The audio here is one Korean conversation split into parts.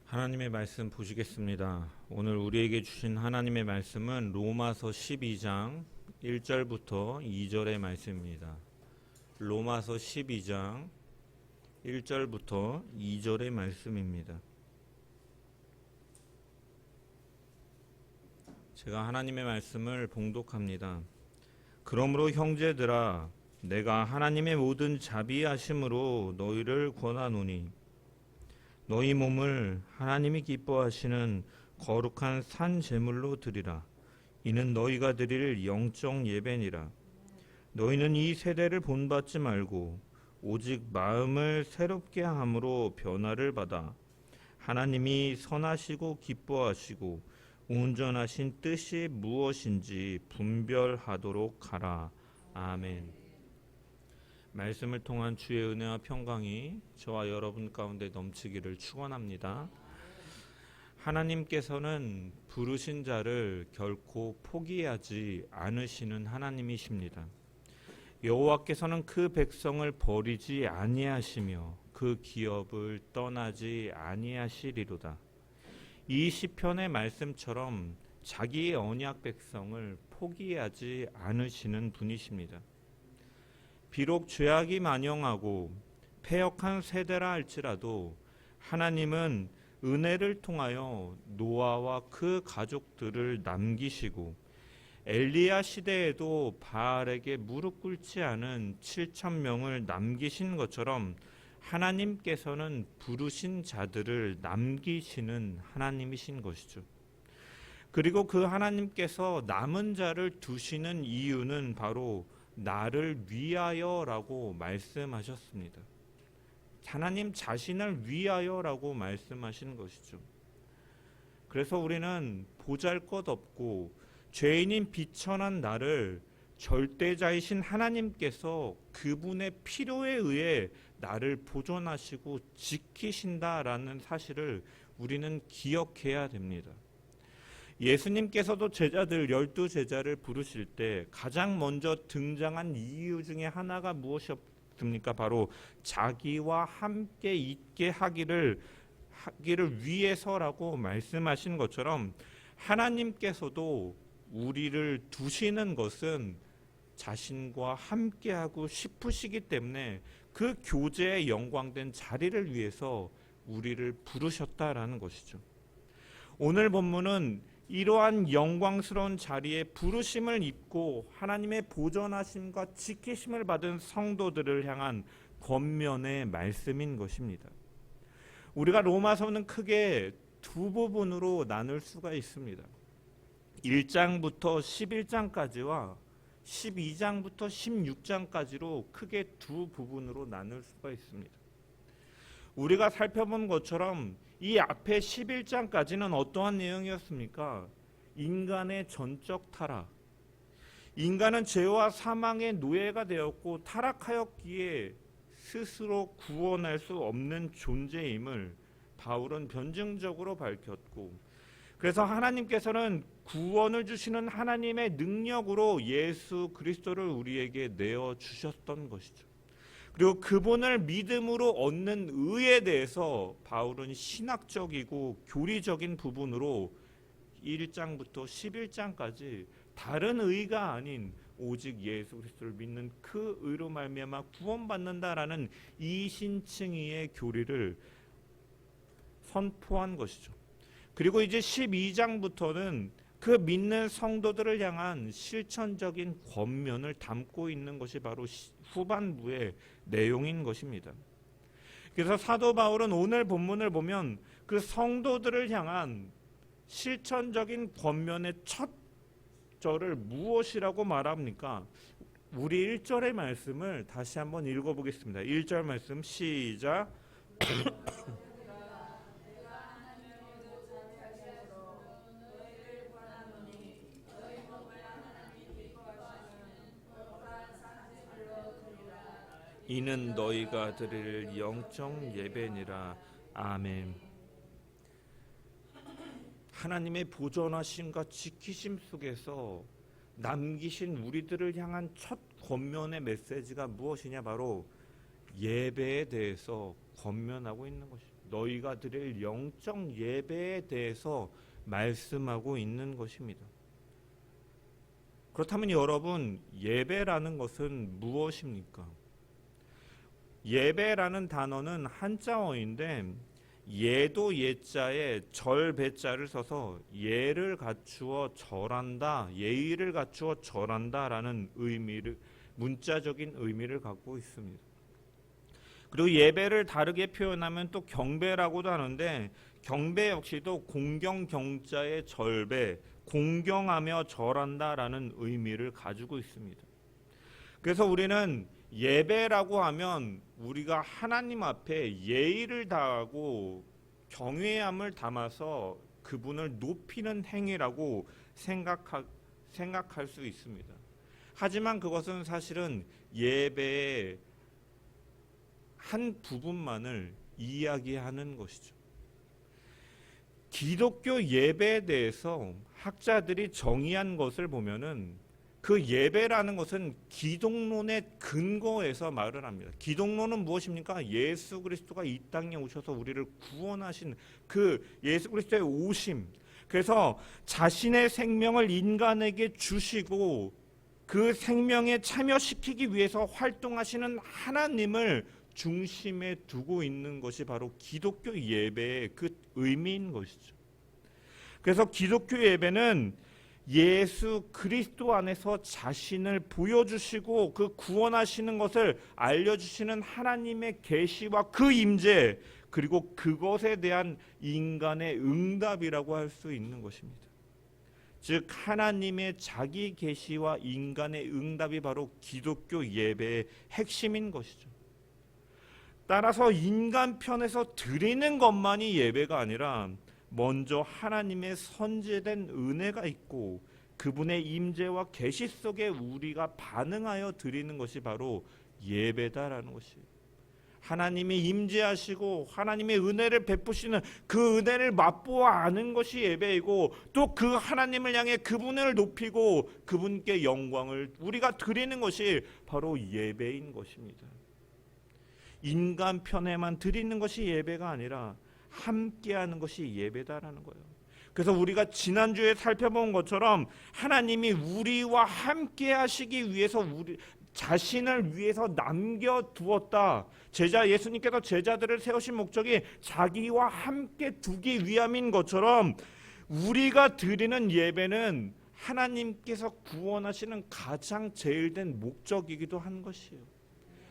하나님의 말씀 보시겠습니다. 오늘 우리에게 주신 하나님의 말씀은 로마서 12장 1절부터 2절의 말씀입니다. 로마서 12장 1절부터 2절의 말씀입니다. 제가 하나님의 말씀을 봉독합니다. 그러므로 형제들아, 내가 하나님의 모든 자비하심으로 너희를 권하노니 너희 몸을 하나님이 기뻐하시는 거룩한 산 제물로 드리라. 이는 너희가 드릴 영적 예배니라. 너희는 이 세대를 본받지 말고 오직 마음을 새롭게 함으로 변화를 받아 하나님이 선하시고 기뻐하시고 온전하신 뜻이 무엇인지 분별하도록 하라. 아멘. 말씀을 통한 주의 은혜와 평강이 저와 여러분 가운데 넘치기를 축원합니다. 하나님께서는 부르신 자를 결코 포기하지 않으시는 하나님이십니다. 여호와께서는 그 백성을 버리지 아니하시며 그 기업을 떠나지 아니하시리로다. 이 시편의 말씀처럼 자기의 언약 백성을 포기하지 않으시는 분이십니다. 비록 죄악이 만영하고 패역한 세대라 할지라도 하나님은 은혜를 통하여 노아와 그 가족들을 남기시고 엘리야 시대에도 바알에게 무릎 꿇지 않은 7,000명을 남기신 것처럼 하나님께서는 부르신 자들을 남기시는 하나님이신 것이죠. 그리고 그 하나님께서 남은 자를 두시는 이유는 바로 나를 위하여라고 말씀하셨습니다. 하나님 자신을 위하여라고 말씀하시는 것이죠. 그래서 우리는 보잘것없고 죄인인 비천한 나를 절대자이신 하나님께서 그분의 필요에 의해 나를 보존하시고 지키신다라는 사실을 우리는 기억해야 됩니다. 예수님께서도 제자들 12제자를 부르실 때 가장 먼저 등장한 이유 중에 하나가 무엇이었습니까? 바로 자기와 함께 있게 하기를 위해서라고 말씀하신 것처럼 하나님께서도 우리를 두시는 것은 자신과 함께하고 싶으시기 때문에 그 교제의 영광된 자리를 위해서 우리를 부르셨다라는 것이죠. 오늘 본문은 이러한 영광스러운 자리에 부르심을 입고 하나님의 보존하심과 지키심을 받은 성도들을 향한 권면의 말씀인 것입니다. 우리가 로마서는 크게 두 부분으로 나눌 수가 있습니다. 1장부터 11장까지와 12장부터 16장까지로 크게 두 부분으로 나눌 수가 있습니다. 우리가 살펴본 것처럼 이 앞에 11장까지는 어떠한 내용이었습니까? 인간의 전적 타락. 인간은 죄와 사망의 노예가 되었고 타락하였기에 스스로 구원할 수 없는 존재임을 바울은 변증적으로 밝혔고, 그래서 하나님께서는 구원을 주시는 하나님의 능력으로 예수 그리스도를 우리에게 내어주셨던 것이죠. 그리고 그분을 믿음으로 얻는 의에 대해서 바울은 신학적이고 교리적인 부분으로 1장부터 11장까지 다른 의가 아닌 오직 예수 그리스도를 믿는 그 의로 말미암아 구원받는다라는 이신칭의의 교리를 선포한 것이죠. 그리고 이제 12장부터는 그 믿는 성도들을 향한 실천적인 권면을 담고 있는 것이 바로 후반부의 내용인 것입니다. 그래서 사도 바울은 오늘 본문을 보면 그 성도들을 향한 실천적인 권면의 첫 절을 무엇이라고 말합니까? 우리 1절의 말씀을 다시 한번 읽어보겠습니다. 1절 말씀 시작. 이는 너희가 드릴 영적 예배니라. 아멘. 하나님의 보존하심과 지키심 속에서 남기신 우리들을 향한 첫 권면의 메시지가 무엇이냐? 바로 예배에 대해서 권면하고 있는 것입니다. 너희가 드릴 영적 예배에 대해서 말씀하고 있는 것입니다. 그렇다면 여러분, 예배라는 것은 무엇입니까? 예배라는 단어는 한자어인데 예도 예자에 절 배자를 써서 예를 갖추어 절한다, 예의를 갖추어 절한다라는 의미를, 문자적인 의미를 갖고 있습니다. 그리고 예배를 다르게 표현하면 또 경배라고도 하는데 경배 역시도 공경 경자의 절배, 공경하며 절한다라는 의미를 가지고 있습니다. 그래서 우리는 예배라고 하면 우리가 하나님 앞에 예의를 다하고 경외함을 담아서 그분을 높이는 행위라고 생각할 수 있습니다. 하지만 그것은 사실은 예배의 한 부분만을 이야기하는 것이죠. 기독교 예배에 대해서 학자들이 정의한 것을 보면은 그 예배라는 것은 기독론의 근거에서 말을 합니다. 기독론은 무엇입니까? 예수 그리스도가 이 땅에 오셔서 우리를 구원하신 그 예수 그리스도의 오심. 그래서 자신의 생명을 인간에게 주시고 그 생명에 참여시키기 위해서 활동하시는 하나님을 중심에 두고 있는 것이 바로 기독교 예배의 그 의미인 것이죠. 그래서 기독교 예배는 예수 그리스도 안에서 자신을 보여주시고 그 구원하시는 것을 알려주시는 하나님의 계시와 그 임재, 그리고 그것에 대한 인간의 응답이라고 할 수 있는 것입니다. 즉 하나님의 자기 계시와 인간의 응답이 바로 기독교 예배의 핵심인 것이죠. 따라서 인간 편에서 드리는 것만이 예배가 아니라 먼저 하나님의 선제된 은혜가 있고 그분의 임재와 계시 속에 우리가 반응하여 드리는 것이 바로 예배다라는 것이에요. 하나님이 임재하시고 하나님의 은혜를 베푸시는 그 은혜를 맛보아 아는 것이 예배이고 또 그 하나님을 향해 그분을 높이고 그분께 영광을 우리가 드리는 것이 바로 예배인 것입니다. 인간 편에만 드리는 것이 예배가 아니라 함께하는 것이 예배다라는 거예요. 그래서 우리가 지난주에 살펴본 것처럼 하나님이 우리와 함께 하시기 위해서 우리 자신을 위해서 남겨두었다. 예수님께서 제자들을 세우신 목적이 자기와 함께 두기 위함인 것처럼 우리가 드리는 예배는 하나님께서 구원하시는 가장 제일된 목적이기도 한 것이에요.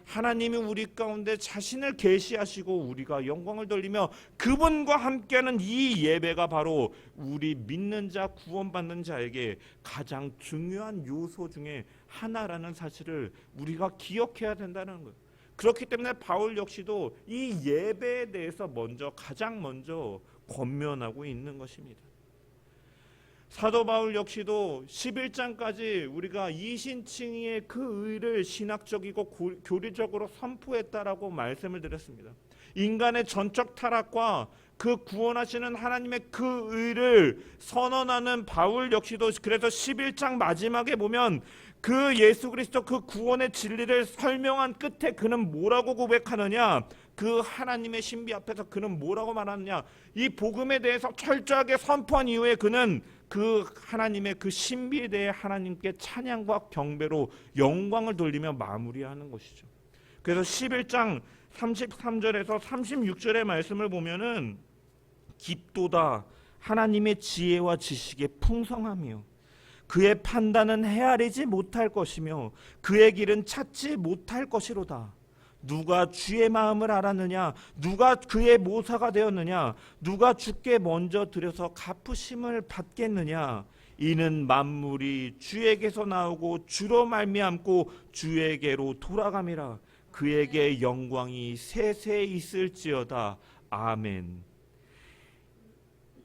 하나님이 우리 가운데 자신을 계시하시고 우리가 영광을 돌리며 그분과 함께하는 이 예배가 바로 우리 믿는 자, 구원받는 자에게 가장 중요한 요소 중에 하나라는 사실을 우리가 기억해야 된다는 거예요. 그렇기 때문에 바울 역시도 이 예배에 대해서 가장 먼저 권면하고 있는 것입니다. 사도 바울 역시도 11장까지 우리가 이신칭의의 그 의를 신학적이고 교리적으로 선포했다라고 말씀을 드렸습니다. 인간의 전적 타락과 그 구원하시는 하나님의 그 의를 선언하는 바울 역시도 그래서 11장 마지막에 보면 그 예수 그리스도 그 구원의 진리를 설명한 끝에 그는 뭐라고 고백하느냐, 그 하나님의 신비 앞에서 그는 뭐라고 말하느냐, 이 복음에 대해서 철저하게 선포한 이후에 그는 그 하나님의 그 신비에 대해 하나님께 찬양과 경배로 영광을 돌리며 마무리하는 것이죠. 그래서 11장 33절에서 36절의 말씀을 보면은 깊도다 하나님의 지혜와 지식의 풍성함이요 그의 판단은 헤아리지 못할 것이며 그의 길은 찾지 못할 것이로다. 누가 주의 마음을 알았느냐? 누가 그의 모사가 되었느냐? 누가 주께 먼저 드려서 갚으심을 받겠느냐? 이는 만물이 주에게서 나오고 주로 말미암고 주에게로 돌아감이라. 그에게 영광이 세세 있을지어다. 아멘.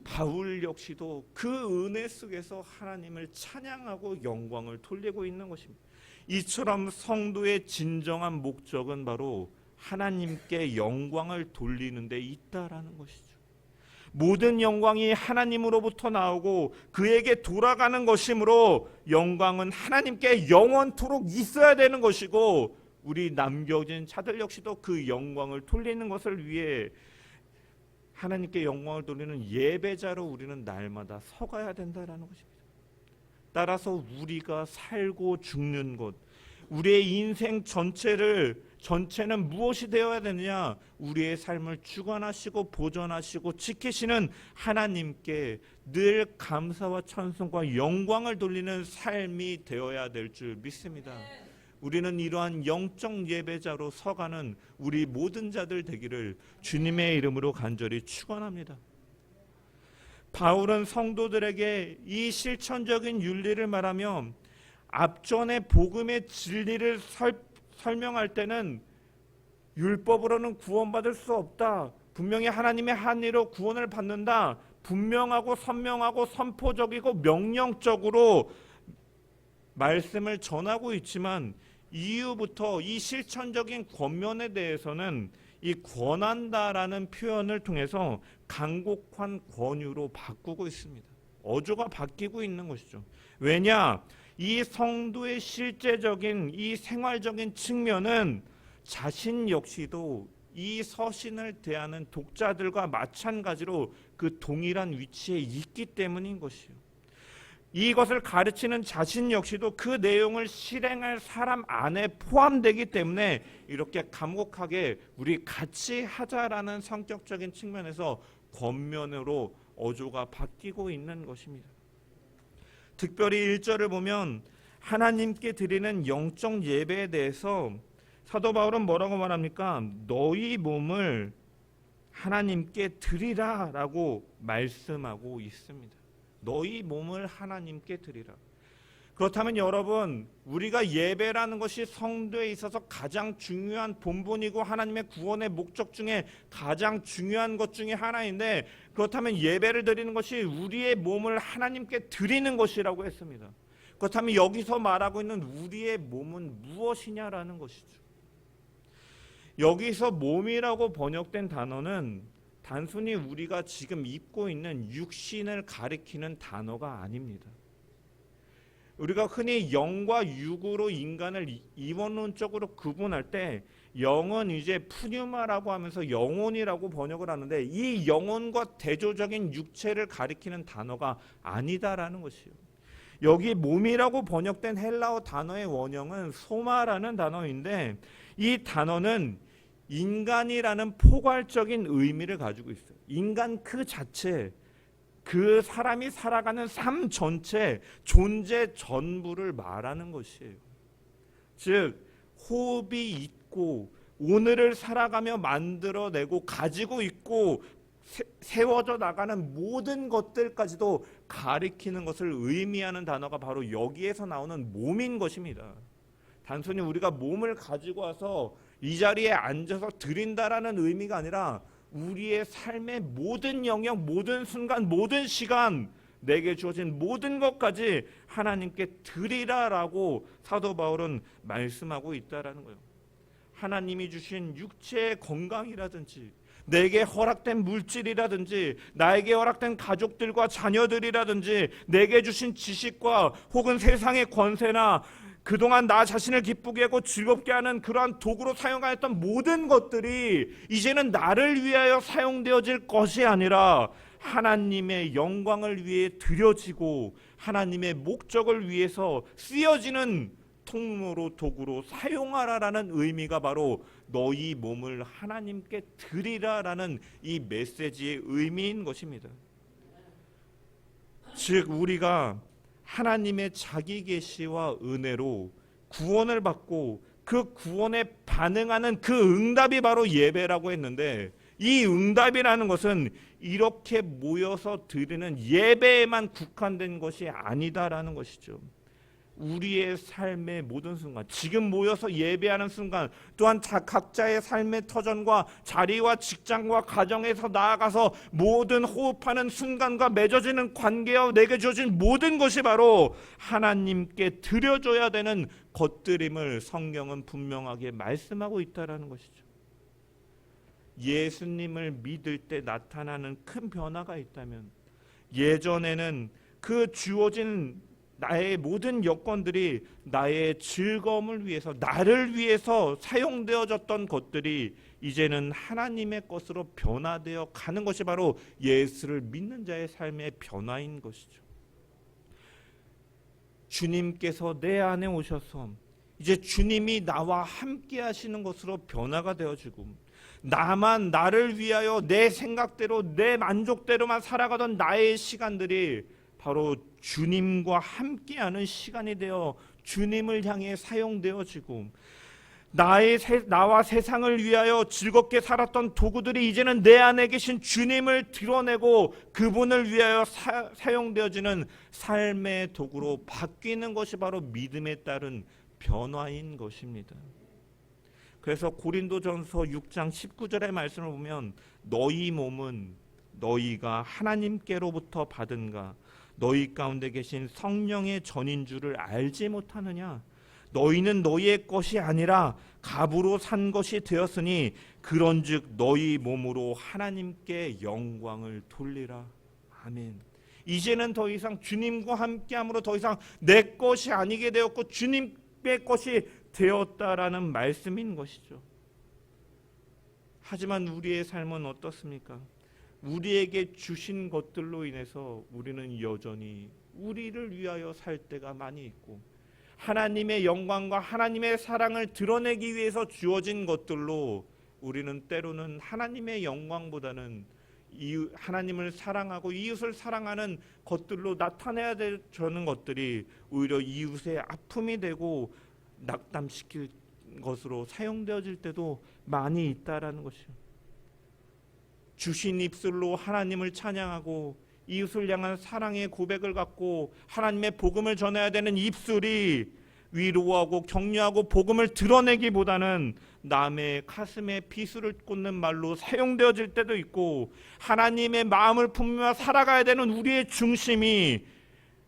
바울 역시도 그 은혜 속에서 하나님을 찬양하고 영광을 돌리고 있는 것입니다. 이처럼 성도의 진정한 목적은 바로 하나님께 영광을 돌리는 데 있다라는 것이죠. 모든 영광이 하나님으로부터 나오고 그에게 돌아가는 것이므로 영광은 하나님께 영원토록 있어야 되는 것이고 우리 남겨진 자들 역시도 그 영광을 돌리는 것을 위해 하나님께 영광을 돌리는 예배자로 우리는 날마다 서가야 된다라는 것입니다. 따라서 우리가 살고 죽는 것, 우리의 인생 전체는 무엇이 되어야 되느냐? 우리의 삶을 주관하시고 보존하시고 지키시는 하나님께 늘 감사와 찬송과 영광을 돌리는 삶이 되어야 될 줄 믿습니다. 우리는 이러한 영적 예배자로 서가는 우리 모든 자들 되기를 주님의 이름으로 간절히 축원합니다. 바울은 성도들에게 이 실천적인 윤리를 말하며 앞전에 복음의 진리를 설명할 때는 율법으로는 구원받을 수 없다, 분명히 하나님의 한의로 구원을 받는다, 분명하고 선명하고 선포적이고 명령적으로 말씀을 전하고 있지만 이후부터 이 실천적인 권면에 대해서는 이 권한다라는 표현을 통해서 간곡한 권유로 바꾸고 있습니다. 어조가 바뀌고 있는 것이죠. 왜냐? 이 성도의 실제적인 이 생활적인 측면은 자신 역시도 이 서신을 대하는 독자들과 마찬가지로 그 동일한 위치에 있기 때문인 것이요. 이것을 가르치는 자신 역시도 그 내용을 실행할 사람 안에 포함되기 때문에 이렇게 감곡하게 우리 같이 하자라는 성격적인 측면에서 권면으로 어조가 바뀌고 있는 것입니다. 특별히 1절을 보면 하나님께 드리는 영적 예배에 대해서 사도 바울은 뭐라고 말합니까? 너희 몸을 하나님께 드리라 라고 말씀하고 있습니다. 너희 몸을 하나님께 드리라. 그렇다면 여러분, 우리가 예배라는 것이 성도에 있어서 가장 중요한 본분이고 하나님의 구원의 목적 중에 가장 중요한 것 중에 하나인데, 그렇다면 예배를 드리는 것이 우리의 몸을 하나님께 드리는 것이라고 했습니다. 그렇다면 여기서 말하고 있는 우리의 몸은 무엇이냐라는 것이죠. 여기서 몸이라고 번역된 단어는 단순히 우리가 지금 입고 있는 육신을 가리키는 단어가 아닙니다. 우리가 흔히 영과 육으로 인간을 이원론적으로 구분할 때 영은 이제 푸뉴마라고 하면서 영혼이라고 번역을 하는데, 이 영혼과 대조적인 육체를 가리키는 단어가 아니다라는 것이에요. 여기 몸이라고 번역된 헬라어 단어의 원형은 소마라는 단어인데, 이 단어는 인간이라는 포괄적인 의미를 가지고 있어요. 인간 그 자체, 그 사람이 살아가는 삶 전체, 존재 전부를 말하는 것이에요. 즉 호흡이 있고 오늘을 살아가며 만들어내고 가지고 있고 세워져 나가는 모든 것들까지도 가리키는 것을 의미하는 단어가 바로 여기에서 나오는 몸인 것입니다. 단순히 우리가 몸을 가지고 와서 이 자리에 앉아서 드린다라는 의미가 아니라 우리의 삶의 모든 영역, 모든 순간, 모든 시간, 내게 주어진 모든 것까지 하나님께 드리라라고 사도 바울은 말씀하고 있다라는 거예요. 하나님이 주신 육체의 건강이라든지, 내게 허락된 물질이라든지, 나에게 허락된 가족들과 자녀들이라든지, 내게 주신 지식과 혹은 세상의 권세나 그동안 나 자신을 기쁘게 하고 즐겁게 하는 그러한 도구로 사용하였던 모든 것들이 이제는 나를 위하여 사용되어질 것이 아니라 하나님의 영광을 위해 드려지고 하나님의 목적을 위해서 쓰여지는 통로로, 도구로 사용하라라는 의미가 바로 너희 몸을 하나님께 드리라라는 이 메시지의 의미인 것입니다. 즉 우리가 하나님의 자기 계시와 은혜로 구원을 받고 그 구원에 반응하는 그 응답이 바로 예배라고 했는데, 이 응답이라는 것은 이렇게 모여서 드리는 예배에만 국한된 것이 아니다라는 것이죠. 우리의 삶의 모든 순간, 지금 모여서 예배하는 순간, 또한 각자의 삶의 터전과 자리와 직장과 가정에서 나아가서 모든 호흡하는 순간과 맺어지는 관계와 내게 주어진 모든 것이 바로 하나님께 드려줘야 되는 것들임을 성경은 분명하게 말씀하고 있다라는 것이죠. 예수님을 믿을 때 나타나는 큰 변화가 있다면, 예전에는 그 주어진 나의 모든 여건들이 나의 즐거움을 위해서, 나를 위해서 사용되어졌던 것들이 이제는 하나님의 것으로 변화되어 가는 것이 바로 예수를 믿는 자의 삶의 변화인 것이죠. 주님께서 내 안에 오셔서 이제 주님이 나와 함께 하시는 것으로 변화가 되어지고, 나만 나를 위하여 내 생각대로 내 만족대로만 살아가던 나의 시간들이 바로 주님과 함께하는 시간이 되어 주님을 향해 사용되어지고, 나와 세상을 위하여 즐겁게 살았던 도구들이 이제는 내 안에 계신 주님을 드러내고 그분을 위하여 사용되어지는 삶의 도구로 바뀌는 것이 바로 믿음에 따른 변화인 것입니다. 그래서 고린도전서 6장 19절의 말씀을 보면, 너희 몸은 너희가 하나님께로부터 받은가, 너희 가운데 계신 성령의 전인 줄을 알지 못하느냐. 너희는 너희의 것이 아니라 값으로 산 것이 되었으니 그런즉 너희 몸으로 하나님께 영광을 돌리라. 아멘. 이제는 더 이상 주님과 함께함으로 더 이상 내 것이 아니게 되었고 주님의 것이 되었다라는 말씀인 것이죠. 하지만 우리의 삶은 어떻습니까? 우리에게 주신 것들로 인해서 우리는 여전히 우리를 위하여 살 때가 많이 있고, 하나님의 영광과 하나님의 사랑을 드러내기 위해서 주어진 것들로 우리는 때로는 하나님의 영광보다는 하나님을 사랑하고 이웃을 사랑하는 것들로 나타내야 되는 것들이 오히려 이웃의 아픔이 되고 낙담시킬 것으로 사용되어질 때도 많이 있다라는 것이요. 주신 입술로 하나님을 찬양하고 이웃을 향한 사랑의 고백을 갖고 하나님의 복음을 전해야 되는 입술이 위로하고 격려하고 복음을 드러내기보다는 남의 가슴에 비수를 꽂는 말로 사용되어질 때도 있고, 하나님의 마음을 품으며 살아가야 되는 우리의 중심이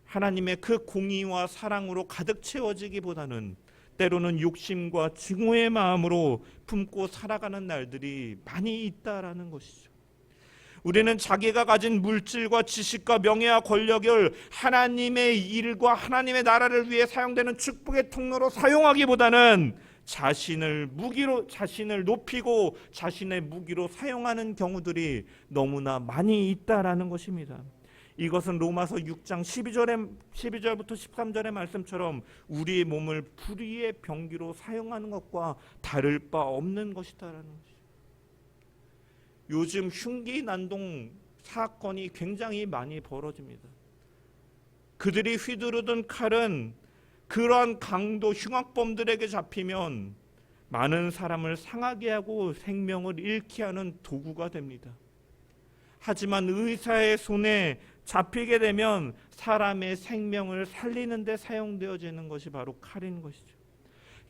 하나님의 그 공의와 사랑으로 가득 채워지기보다는 때로는 욕심과 증오의 마음으로 품고 살아가는 날들이 많이 있다라는 것이죠. 우리는 자기가 가진 물질과 지식과 명예와 권력을 하나님의 일과 하나님의 나라를 위해 사용되는 축복의 통로로 사용하기보다는 자신을 높이고 자신의 무기로 사용하는 경우들이 너무나 많이 있다라는 것입니다. 이것은 로마서 6장 12절부터 13절의 말씀처럼 우리의 몸을 불의의 병기로 사용하는 것과 다를 바 없는 것이다라는 것이죠. 요즘 흉기 난동 사건이 굉장히 많이 벌어집니다. 그들이 휘두르던 칼은 그러한 강도 흉악범들에게 잡히면 많은 사람을 상하게 하고 생명을 잃게 하는 도구가 됩니다. 하지만 의사의 손에 잡히게 되면 사람의 생명을 살리는 데 사용되어지는 것이 바로 칼인 것이죠.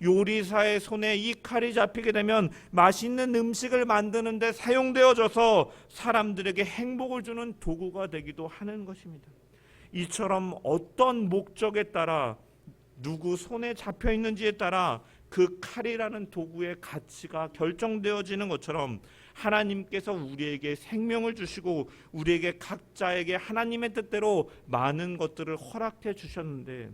요리사의 손에 이 칼이 잡히게 되면 맛있는 음식을 만드는 데 사용되어져서 사람들에게 행복을 주는 도구가 되기도 하는 것입니다. 이처럼 어떤 목적에 따라 누구 손에 잡혀 있는지에 따라 그 칼이라는 도구의 가치가 결정되어지는 것처럼 하나님께서 우리에게 생명을 주시고 우리에게 각자에게 하나님의 뜻대로 많은 것들을 허락해 주셨는데,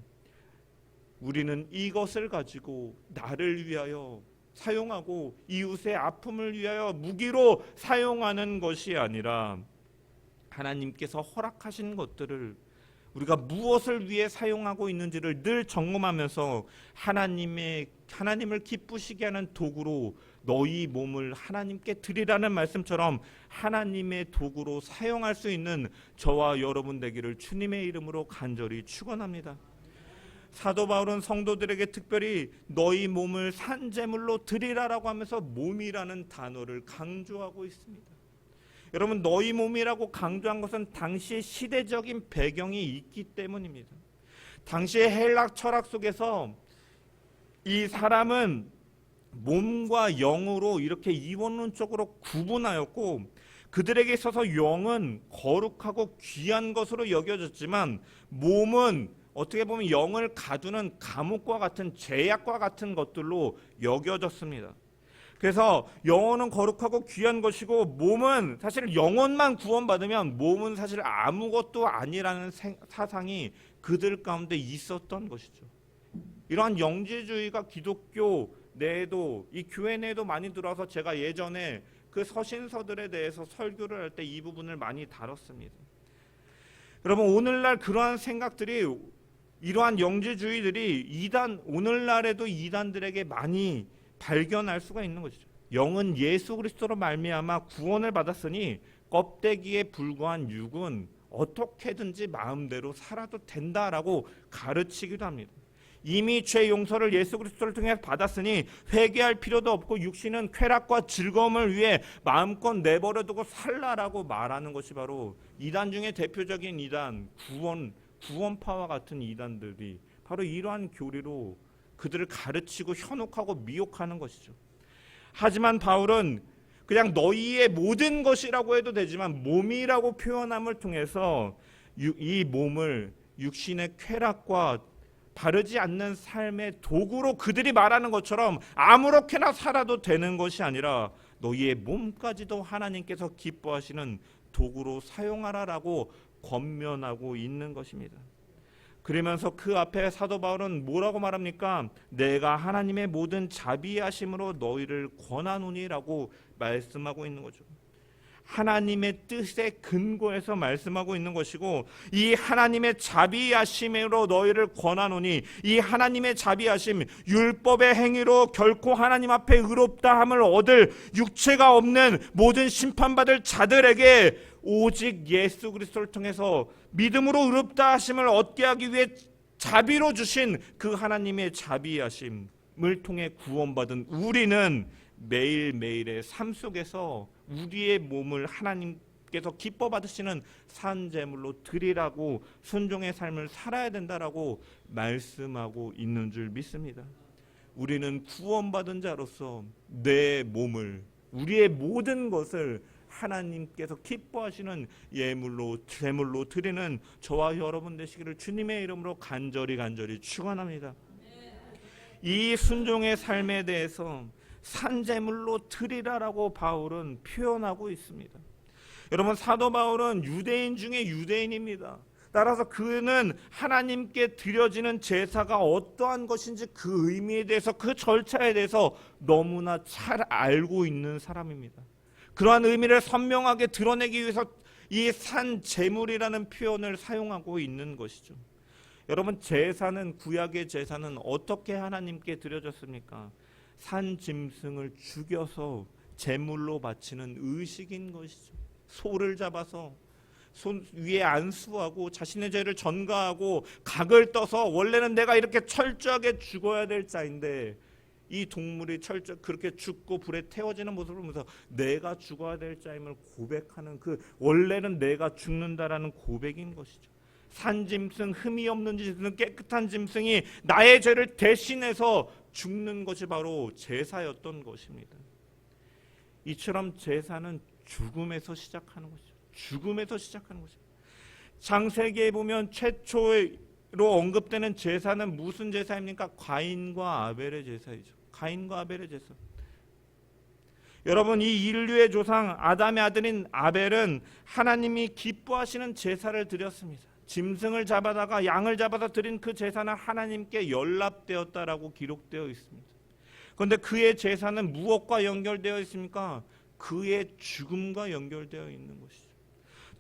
우리는 이것을 가지고 나를 위하여 사용하고 이웃의 아픔을 위하여 무기로 사용하는 것이 아니라 하나님께서 허락하신 것들을 우리가 무엇을 위해 사용하고 있는지를 늘 점검하면서 하나님을 기쁘시게 하는 도구로 너희 몸을 하나님께 드리라는 말씀처럼 하나님의 도구로 사용할 수 있는 저와 여러분 되기를 주님의 이름으로 간절히 축원합니다. 사도 바울은 성도들에게 특별히 너희 몸을 산제물로 드리라라고 하면서 몸이라는 단어를 강조하고 있습니다. 여러분, 너희 몸이라고 강조한 것은 당시의 시대적인 배경이 있기 때문입니다. 당시의 헬라 철학 속에서 이 사람은 몸과 영으로 이렇게 이원론적으로 구분하였고, 그들에게 있어서 영은 거룩하고 귀한 것으로 여겨졌지만 몸은 어떻게 보면 영을 가두는 감옥과 같은 죄악과 같은 것들로 여겨졌습니다. 그래서 영혼은 거룩하고 귀한 것이고 몸은 사실 영혼만 구원받으면 몸은 사실 아무것도 아니라는 사상이 그들 가운데 있었던 것이죠. 이러한 영지주의가 기독교 내에도, 이 교회 내에도 많이 들어와서 제가 예전에 그 서신서들에 대해서 설교를 할 때 이 부분을 많이 다뤘습니다. 여러분, 오늘날 그러한 생각들이, 이러한 영지주의들이 오늘날에도 이단들에게 많이 발견할 수가 있는 것이죠. 영은 예수 그리스도로 말미암아 구원을 받았으니 껍데기에 불과한 육은 어떻게든지 마음대로 살아도 된다라고 가르치기도 합니다. 이미 죄 용서를 예수 그리스도를 통해 받았으니 회개할 필요도 없고 육신은 쾌락과 즐거움을 위해 마음껏 내버려두고 살라라고 말하는 것이 바로 이단 중에 대표적인 이단, 구원파와 같은 이단들이 바로 이러한 교리로 그들을 가르치고 현혹하고 미혹하는 것이죠. 하지만 바울은 그냥 너희의 모든 것이라고 해도 되지만 몸이라고 표현함을 통해서 이 몸을 육신의 쾌락과 바르지 않는 삶의 도구로 그들이 말하는 것처럼 아무렇게나 살아도 되는 것이 아니라 너희의 몸까지도 하나님께서 기뻐하시는 도구로 사용하라라고 권면하고 있는 것입니다. 그러면서 그 앞에 사도 바울은 뭐라고 말합니까? 내가 하나님의 모든 자비하심으로 너희를 권하노니라고 말씀하고 있는 거죠. 하나님의 뜻에 근거해서 말씀하고 있는 것이고, 이 하나님의 자비하심으로 너희를 권하노니, 이 하나님의 자비하심, 율법의 행위로 결코 하나님 앞에 의롭다함을 얻을 육체가 없는 모든 심판받을 자들에게 오직 예수 그리스도를 통해서 믿음으로 의롭다 하심을 얻게 하기 위해 자비로 주신 그 하나님의 자비하심을 통해 구원받은 우리는 매일매일의 삶 속에서 우리의 몸을 하나님께서 기뻐 받으시는 산 제물로 드리라고 순종의 삶을 살아야 된다라고 말씀하고 있는 줄 믿습니다. 우리는 구원받은 자로서 내 몸을, 우리의 모든 것을 하나님께서 기뻐하시는 제물로 드리는 저와 여러분 되시기를 주님의 이름으로 간절히 축원합니다. 이 순종의 삶에 대해서 산제물로 드리라라고 바울은 표현하고 있습니다. 여러분, 사도 바울은 유대인 중에 유대인입니다. 따라서 그는 하나님께 드려지는 제사가 어떠한 것인지 그 의미에 대해서, 그 절차에 대해서 너무나 잘 알고 있는 사람입니다. 그러한 의미를 선명하게 드러내기 위해서 이 산제물이라는 표현을 사용하고 있는 것이죠. 여러분, 제사는, 구약의 제사는 어떻게 하나님께 드려졌습니까? 산 짐승을 죽여서 제물로 바치는 의식인 것이죠. 소를 잡아서 손 위에 안수하고 자신의 죄를 전가하고 각을 떠서, 원래는 내가 이렇게 철저하게 죽어야 될 자인데 이 동물이 그렇게 죽고 불에 태워지는 모습을 보면서 내가 죽어야 될 자임을 고백하는, 그 원래는 내가 죽는다라는 고백인 것이죠. 산짐승, 흠이 없는 짐승, 깨끗한 짐승이 나의 죄를 대신해서 죽는 것이 바로 제사였던 것입니다. 이처럼 제사는 죽음에서 시작하는 것이죠. 죽음에서 시작하는 것입니다. 창세기에 보면 최초로 언급되는 제사는 무슨 제사입니까? 가인과 아벨의 제사이죠. 가인과 아벨의 제사. 여러분, 이 인류의 조상 아담의 아들인 아벨은 하나님이 기뻐하시는 제사를 드렸습니다. 짐승을 잡아다가 양을 잡아서 드린 그 제사는 하나님께 연락되었다라고 기록되어 있습니다. 그런데 그의 제사는 무엇과 연결되어 있습니까? 그의 죽음과 연결되어 있는 것이죠.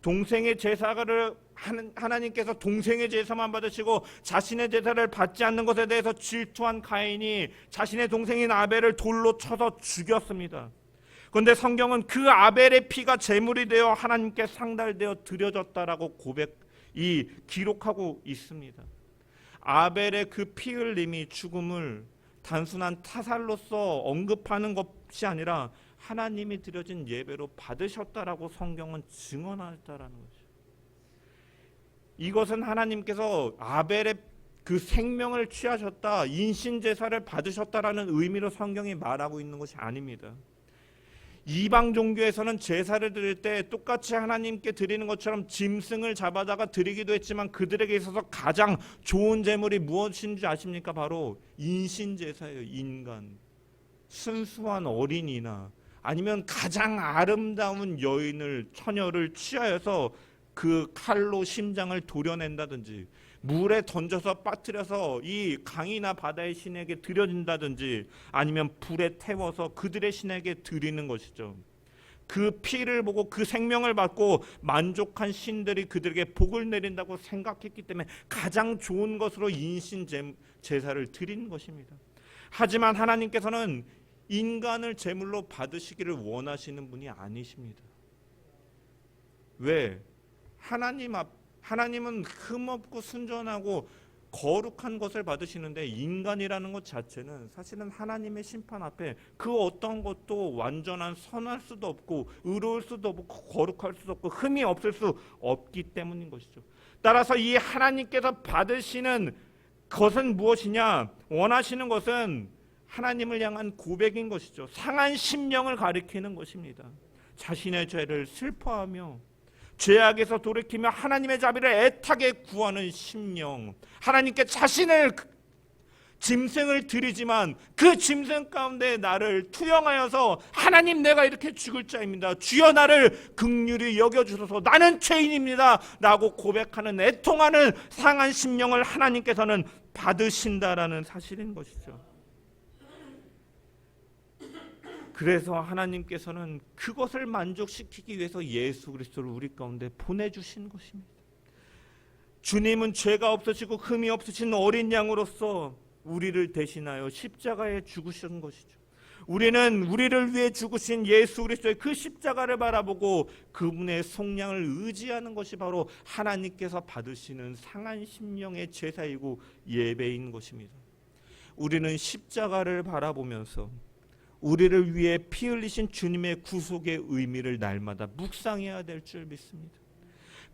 동생의 제사를 하나님께서 동생의 제사만 받으시고 자신의 제사를 받지 않는 것에 대해서 질투한 가인이 자신의 동생인 아벨을 돌로 쳐서 죽였습니다. 그런데 성경은 그 아벨의 피가 제물이 되어 하나님께 상달되어 드려졌다라고 기록하고 있습니다. 아벨의 그 피 흘림이 죽음을 단순한 타살로서 언급하는 것이 아니라 하나님이 드려진 예배로 받으셨다라고 성경은 증언하였다라는 거죠. 이것은 하나님께서 아벨의 그 생명을 취하셨다, 인신제사를 받으셨다라는 의미로 성경이 말하고 있는 것이 아닙니다. 이방 종교에서는 제사를 드릴 때 똑같이 하나님께 드리는 것처럼 짐승을 잡아다가 드리기도 했지만 그들에게 있어서 가장 좋은 제물이 무엇인지 아십니까? 바로 인신제사예요. 인간, 순수한 어린이나 아니면 가장 아름다운 처녀를 취하여서 그 칼로 심장을 도려낸다든지, 물에 던져서 빠뜨려서 이 강이나 바다의 신에게 드려진다든지 아니면 불에 태워서 그들의 신에게 드리는 것이죠. 그 피를 보고 그 생명을 받고 만족한 신들이 그들에게 복을 내린다고 생각했기 때문에 가장 좋은 것으로 인신 제사를 드린 것입니다. 하지만 하나님께서는 인간을 제물로 받으시기를 원하시는 분이 아니십니다. 왜? 하나님은 흠없고 순전하고 거룩한 것을 받으시는데 인간이라는 것 자체는 사실은 하나님의 심판 앞에 그 어떤 것도 완전한 선할 수도 없고 의로울 수도 없고 거룩할 수도 없고 흠이 없을 수 없기 때문인 것이죠. 따라서 이 하나님께서 받으시는 것은 무엇이냐? 원하시는 것은 하나님을 향한 고백인 것이죠. 상한 심령을 가리키는 것입니다. 자신의 죄를 슬퍼하며 죄악에서 돌이키며 하나님의 자비를 애타게 구하는 심령, 하나님께 자신을 짐승을 드리지만 그 짐승 가운데 나를 투영하여서 하나님 내가 이렇게 죽을 자입니다. 주여 나를 긍휼히 여겨주소서 나는 죄인입니다 라고 고백하는 애통하는 상한 심령을 하나님께서는 받으신다라는 사실인 것이죠. 그래서 하나님께서는 그것을 만족시키기 위해서 예수 그리스도를 우리 가운데 보내주신 것입니다. 주님은 죄가 없으시고 흠이 없으신 어린 양으로서 우리를 대신하여 십자가에 죽으신 것이죠. 우리는 우리를 위해 죽으신 예수 그리스도의 그 십자가를 바라보고 그분의 속량을 의지하는 것이 바로 하나님께서 받으시는 상한 심령의 제사이고 예배인 것입니다. 우리는 십자가를 바라보면서 우리를 위해 피 흘리신 주님의 구속의 의미를 날마다 묵상해야 될 줄 믿습니다.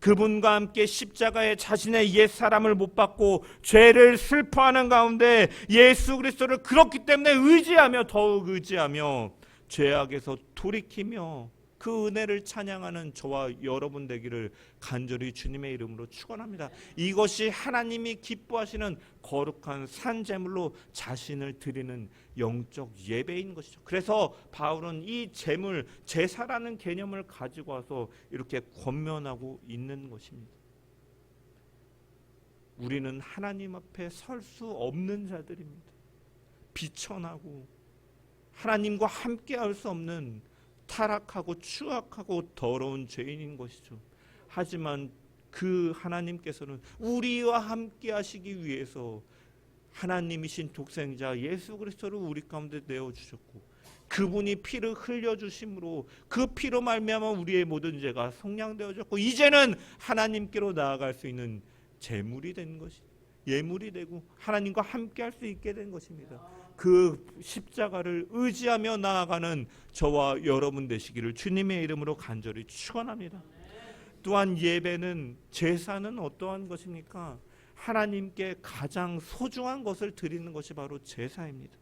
그분과 함께 십자가에 자신의 옛사람을 못 박고 죄를 슬퍼하는 가운데 예수 그리스도를 그렇기 때문에 의지하며 더욱 의지하며 죄악에서 돌이키며 그 은혜를 찬양하는 저와 여러분 되기를 간절히 주님의 이름으로 축원합니다. 이것이 하나님이 기뻐하시는 거룩한 산제물로 자신을 드리는 영적 예배인 것이죠. 그래서 바울은 이 제물, 제사라는 개념을 가지고 와서 이렇게 권면하고 있는 것입니다. 우리는 하나님 앞에 설 수 없는 자들입니다. 비천하고 하나님과 함께 할 수 없는 타락하고 추악하고 더러운 죄인인 것이죠. 하지만 그 하나님께서는 우리와 함께 하시기 위해서 하나님이신 독생자 예수 그리스도를 우리 가운데 내어주셨고 그분이 피를 흘려주심으로 그 피로 말미암아 우리의 모든 죄가 속량되어졌고 이제는 하나님께로 나아갈 수 있는 제물이 된 것이 예물이 되고 하나님과 함께 할 수 있게 된 것입니다. 그 십자가를 의지하며 나아가는 저와 여러분 되시기를 주님의 이름으로 간절히 축원합니다. 또한 예배는 제사는 어떠한 것입니까? 하나님께 가장 소중한 것을 드리는 것이 바로 제사입니다.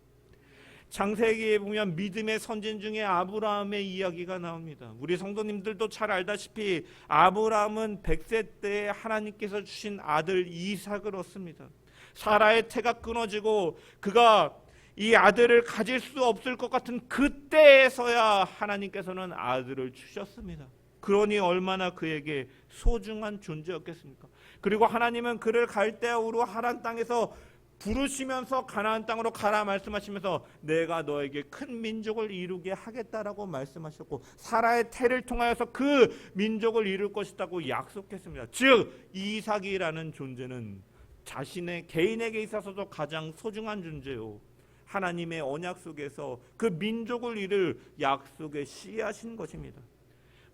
창세기에 보면 믿음의 선진 중에 아브라함의 이야기가 나옵니다. 우리 성도님들도 잘 알다시피 아브라함은 100세 때에 하나님께서 주신 아들 이삭을 얻습니다. 사라의 태가 끊어지고 그가 이 아들을 가질 수 없을 것 같은 그때에서야 하나님께서는 아들을 주셨습니다. 그러니 얼마나 그에게 소중한 존재였겠습니까? 그리고 하나님은 그를 갈대아우로 하란 땅에서 부르시면서 가나안 땅으로 가라 말씀하시면서 내가 너에게 큰 민족을 이루게 하겠다라고 말씀하셨고 사라의 태를 통하여서 그 민족을 이룰 것이라고 약속했습니다. 즉 이삭이라는 존재는 자신의 개인에게 있어서도 가장 소중한 존재요 하나님의 언약 속에서 그 민족을 이룰 약속의 씨앗인 것입니다.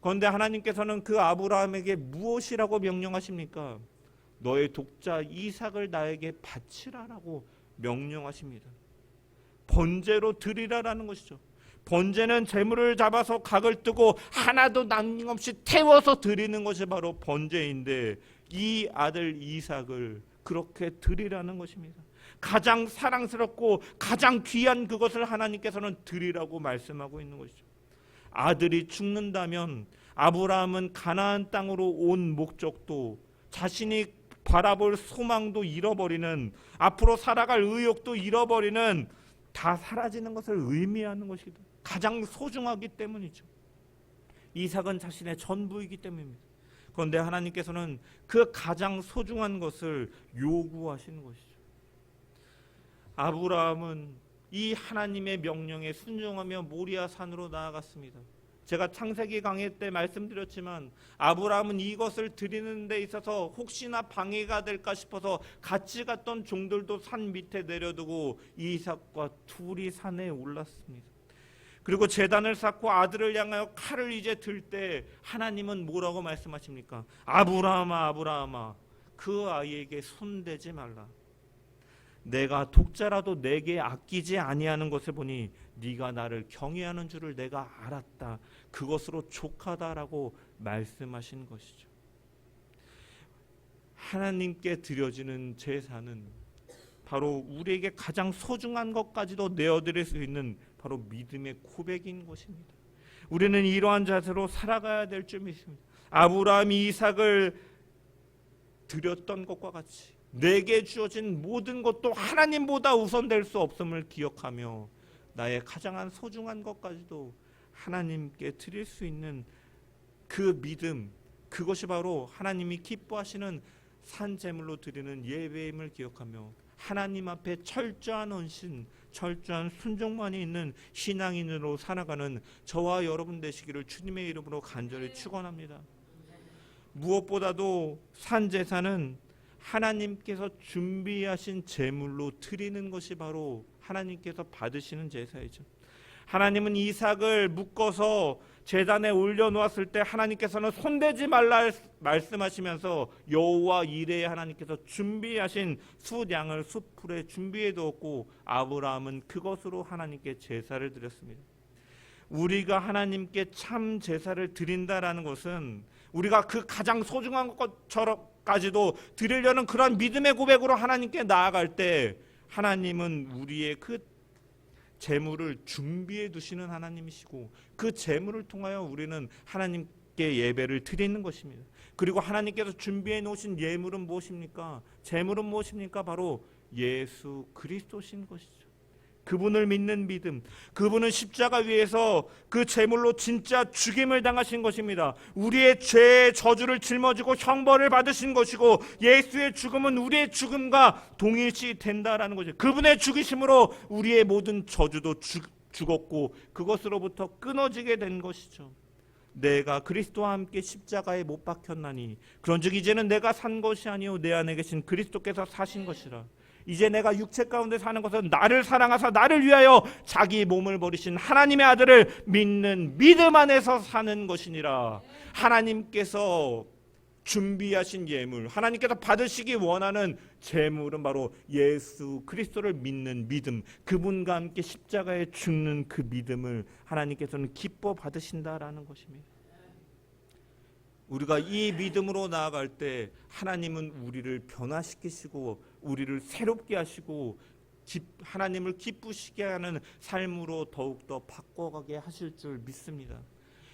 그런데 하나님께서는 그 아브라함에게 무엇이라고 명령하십니까? 너의 독자 이삭을 나에게 바치라라고 명령하십니다. 번제로 드리라라는 것이죠. 번제는 제물을 잡아서 각을 뜨고 하나도 남김없이 태워서 드리는 것이 바로 번제인데 이 아들 이삭을 그렇게 드리라는 것입니다. 가장 사랑스럽고 가장 귀한 그것을 하나님께서는 드리라고 말씀하고 있는 것이죠. 아들이 죽는다면 아브라함은 가나안 땅으로 온 목적도 자신이 바라볼 소망도 잃어버리는 앞으로 살아갈 의욕도 잃어버리는 다 사라지는 것을 의미하는 것이다. 가장 소중하기 때문이죠. 이삭은 자신의 전부이기 때문입니다. 그런데 하나님께서는 그 가장 소중한 것을 요구하시는 것이죠. 아브라함은 이 하나님의 명령에 순종하며 모리아 산으로 나아갔습니다. 제가 창세기 강의 때 말씀드렸지만 아브라함은 이것을 드리는 데 있어서 혹시나 방해가 될까 싶어서 같이 갔던 종들도 산 밑에 내려두고 이삭과 둘이 산에 올랐습니다. 그리고 제단을 쌓고 아들을 향하여 칼을 이제 들 때 하나님은 뭐라고 말씀하십니까? 아브라함아, 아브라함아, 그 아이에게 손대지 말라. 내가 독자라도 내게 아끼지 아니하는 것을 보니 네가 나를 경외하는 줄을 내가 알았다. 그것으로 족하다라고 말씀하신 것이죠. 하나님께 드려지는 제사는 바로 우리에게 가장 소중한 것까지도 내어드릴 수 있는 바로 믿음의 고백인 것입니다. 우리는 이러한 자세로 살아가야 될 줄 믿습니다. 아브라함이 이삭을 드렸던 것과 같이 내게 주어진 모든 것도 하나님보다 우선될 수 없음을 기억하며 나의 가장 소중한 것까지도 하나님께 드릴 수 있는 그 믿음, 그것이 바로 하나님이 기뻐하시는 산제물로 드리는 예배임을 기억하며 하나님 앞에 철저한 헌신, 철저한 순종만이 있는 신앙인으로 살아가는 저와 여러분 되시기를 주님의 이름으로 간절히 축원합니다. 무엇보다도 산제사는 하나님께서 준비하신 제물로 드리는 것이 바로 하나님께서 받으시는 제사이죠. 하나님은 이삭을 묶어서 제단에 올려놓았을 때 하나님께서는 손대지 말라 말씀하시면서 여호와 이레의 하나님께서 준비하신 숫양을 숫풀에 준비해 두었고 아브라함은 그것으로 하나님께 제사를 드렸습니다. 우리가 하나님께 참 제사를 드린다라는 것은 우리가 그 가장 소중한 것처럼까지도 드리려는 그런 믿음의 고백으로 하나님께 나아갈 때 하나님은 우리의 그 재물을 준비해 두시는 하나님이시고 그 재물을 통하여 우리는 하나님께 예배를 드리는 것입니다. 그리고 하나님께서 준비해 놓으신 예물은 무엇입니까? 재물은 무엇입니까? 바로 예수 그리스도신 것이죠. 그분을 믿는 믿음, 그분은 십자가 위에서 그 제물로 진짜 죽임을 당하신 것입니다. 우리의 죄의 저주를 짊어지고 형벌을 받으신 것이고 예수의 죽음은 우리의 죽음과 동일시 된다라는 거죠. 그분의 죽이심으로 우리의 모든 저주도 죽었고 그것으로부터 끊어지게 된 것이죠. 내가 그리스도와 함께 십자가에 못 박혔나니 그런즉 이제는 내가 산 것이 아니요 내 안에 계신 그리스도께서 사신 것이라. 이제 내가 육체 가운데 사는 것은 나를 사랑하사 나를 위하여 자기 몸을 버리신 하나님의 아들을 믿는 믿음 안에서 사는 것이니라. 하나님께서 준비하신 예물, 하나님께서 받으시기 원하는 제물은 바로 예수 그리스도를 믿는 믿음, 그분과 함께 십자가에 죽는 그 믿음을 하나님께서는 기뻐 받으신다라는 것입니다. 우리가 이 믿음으로 나아갈 때 하나님은 우리를 변화시키시고 우리를 새롭게 하시고 하나님을 기쁘시게 하는 삶으로 더욱더 바꿔가게 하실 줄 믿습니다.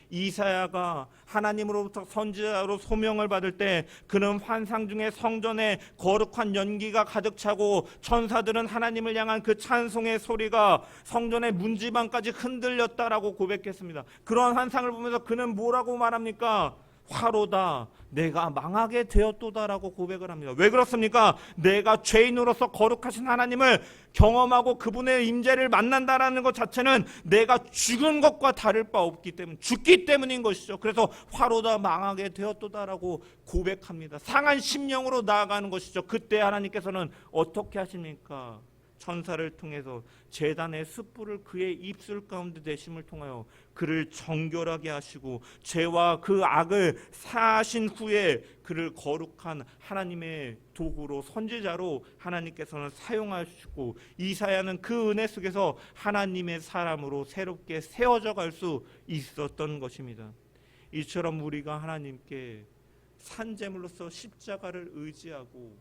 이사야가 하나님으로부터 선지자로 소명을 받을 때 그는 환상 중에 성전에 거룩한 연기가 가득 차고 천사들은 하나님을 향한 그 찬송의 소리가 성전의 문지방까지 흔들렸다라고 고백했습니다. 그런 환상을 보면서 그는 뭐라고 말합니까? 화로다 내가 망하게 되었도다라고 고백을 합니다. 왜 그렇습니까? 내가 죄인으로서 거룩하신 하나님을 경험하고 그분의 임재를 만난다라는 것 자체는 내가 죽은 것과 다를 바 없기 때문, 죽기 때문인 것이죠. 그래서 화로다 망하게 되었도다라고 고백합니다. 상한 심령으로 나아가는 것이죠. 그때 하나님께서는 어떻게 하십니까? 천사를 통해서 제단의 숯불을 그의 입술 가운데 대심을 통하여 그를 정결하게 하시고 죄와 그 악을 사하신 후에 그를 거룩한 하나님의 도구로 선지자로 하나님께서는 사용하시고 이사야는 그 은혜 속에서 하나님의 사람으로 새롭게 세워져 갈 수 있었던 것입니다. 이처럼 우리가 하나님께 산제물로서 십자가를 의지하고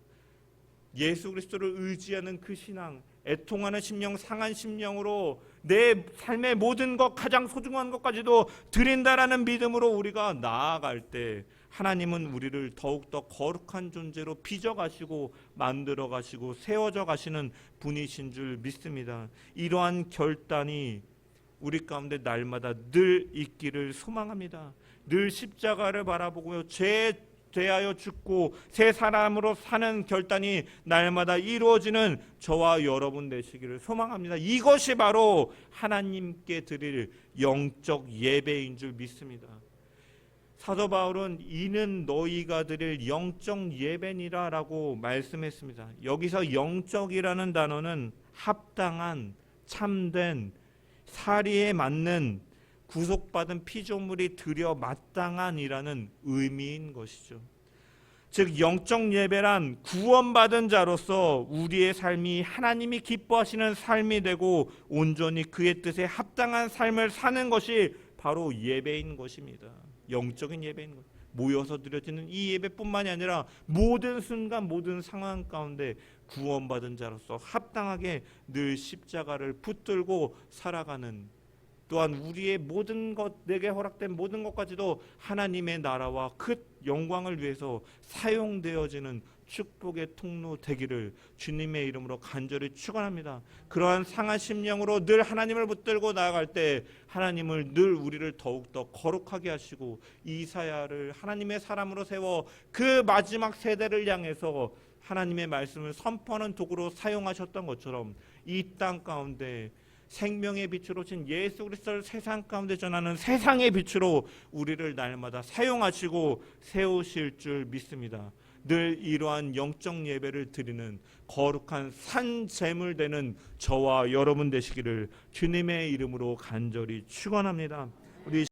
예수 그리스도를 의지하는 그 신앙, 애통하는 심령, 상한 심령으로 내 삶의 모든 것, 가장 소중한 것까지도 드린다라는 믿음으로 우리가 나아갈 때 하나님은 우리를 더욱더 거룩한 존재로 빚어가시고 만들어가시고 세워져 가시는 분이신 줄 믿습니다. 이러한 결단이 우리 가운데 날마다 늘 있기를 소망합니다. 늘 십자가를 바라보고요, 죄 대하여 죽고 새 사람으로 사는 결단이 날마다 이루어지는 저와 여러분 되시기를 소망합니다. 이것이 바로 하나님께 드릴 영적 예배인 줄 믿습니다. 사도 바울은 이는 너희가 드릴 영적 예배니라 라고 말씀했습니다. 여기서 영적이라는 단어는 합당한, 참된, 사리에 맞는, 구속받은 피조물이 드려 마땅한이라는 의미인 것이죠. 즉 영적 예배란 구원받은 자로서 우리의 삶이 하나님이 기뻐하시는 삶이 되고 온전히 그의 뜻에 합당한 삶을 사는 것이 바로 예배인 것입니다. 영적인 예배인 것. 모여서 드려지는 이 예배뿐만이 아니라 모든 순간 모든 상황 가운데 구원받은 자로서 합당하게 늘 십자가를 붙들고 살아가는, 또한 우리의 모든 것, 내게 허락된 모든 것까지도 하나님의 나라와 그 영광을 위해서 사용되어지는 축복의 통로 되기를 주님의 이름으로 간절히 축원합니다. 그러한 상한 심령으로 늘 하나님을 붙들고 나아갈 때 하나님을 늘 우리를 더욱더 거룩하게 하시고 이사야를 하나님의 사람으로 세워 그 마지막 세대를 향해서 하나님의 말씀을 선포하는 도구로 사용하셨던 것처럼 이 땅 가운데 생명의 빛으로 진 예수 그리스도를 세상 가운데 전하는 세상의 빛으로 우리를 날마다 사용하시고 세우실 줄 믿습니다. 늘 이러한 영적 예배를 드리는 거룩한 산 제물 되는 저와 여러분 되시기를 주님의 이름으로 간절히 축원합니다. 우리